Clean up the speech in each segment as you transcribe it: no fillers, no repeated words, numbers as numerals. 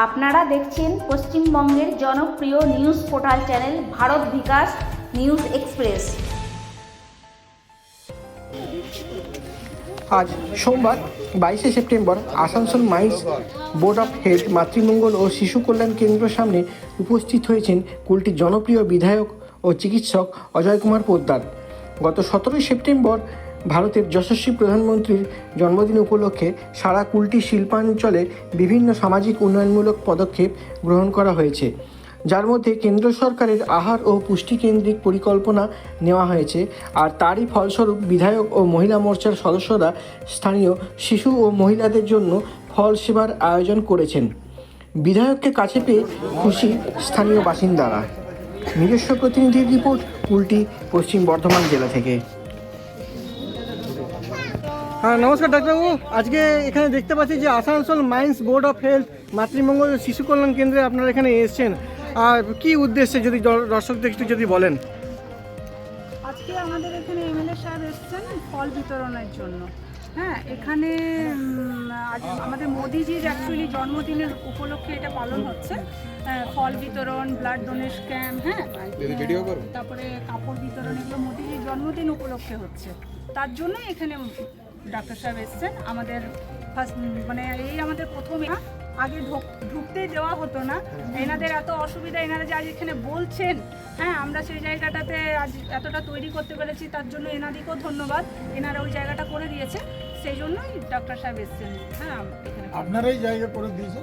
আপনারা দেখছেন পশ্চিমবঙ্গের জনপ্রিয় news portal channel Bharat Bikash news express. আজ সোমবার 22শে September Asansol mines board of health মাতৃমঙ্গল ও শিশু কল্যাণ কেন্দ্রের সামনে উপস্থিত হয়েছেন কুলটির জনপ্রিয় বিধায়ক ও চিকিৎসক অজয় কুমার পোদ্দার। গত 17 সেপ্টেম্বর ভারতের যশস্বী প্রধানমন্ত্রীর জন্মদিন উপলক্ষে সারা কুলটি শিল্পাঞ্চলে বিভিন্ন সামাজিক উন্নয়নমূলক পদক্ষেপ গ্রহণ করা হয়েছে, যার মধ্যে কেন্দ্র সরকারের আহার ও পুষ্টিকেন্দ্রিক পরিকল্পনা নেওয়া হয়েছে। আর তারই ফলস্বরূপ বিধায়ক ও মহিলা মোর্চার সদস্যরা স্থানীয় শিশু ও মহিলাদের জন্য ফল সেবার আয়োজন করেছেন। বিধায়ককে কাছে পেয়ে খুশি স্থানীয় বাসিন্দারা। নিজস্ব প্রতিনিধির রিপোর্ট কুলটি পশ্চিম বর্ধমান জেলা থেকে। হ্যাঁ, নমস্কার ডাক্তারবাবু। আজকে এখানে দেখতে পাচ্ছি যে Asansol mines board of health মাতৃমঙ্গল ও শিশু কল্যাণ কেন্দ্রে আপনারা এখানে এসেছেন, আর কি উদ্দেশ্যে যদি দর্শকদের একটু যদি বলেন। আজকে আমাদের এখানে এমএলএ সাহেব এসেছেন ফল বিতরণের জন্য। হ্যাঁ, এখানে আজ আমাদের মোদিজির অ্যাকচুয়ালি জন্মদিনের উপলক্ষে এটা পালন হচ্ছে। ফল বিতরণ, ব্লাড ডোনেশন ক্যাম্প, হ্যাঁ, তারপরে কাপড় বিতরণ, এগুলো মোদিজির জন্মদিন উপলক্ষে হচ্ছে। তার জন্যই এখানে ডাক্তার সাহেব এসেছেন। আমাদের ফার্স্ট মানে এই আমাদের প্রথমে আগে ঢুকতেই দেওয়া হতো না। এনাদের এত অসুবিধা, এনারা যে আজ এখানে বলছেন, হ্যাঁ, আমরা সেই জায়গাটাতে আজ এতটা তৈরি করতে পেরেছি, তার জন্য এনাদিকেও ধন্যবাদ। এনারা ওই জায়গাটা করে দিয়েছে, সেই জন্যই ডক্টর সাহেব এসেছেন। হ্যাঁ, এখানে আপনারাই জায়গা করে দিয়েছেন।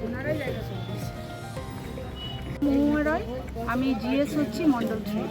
ওনারাই জায়গা করে দিয়েছে। মহুয়া রায়, আমি জিএস হচ্ছি মন্ডল 3।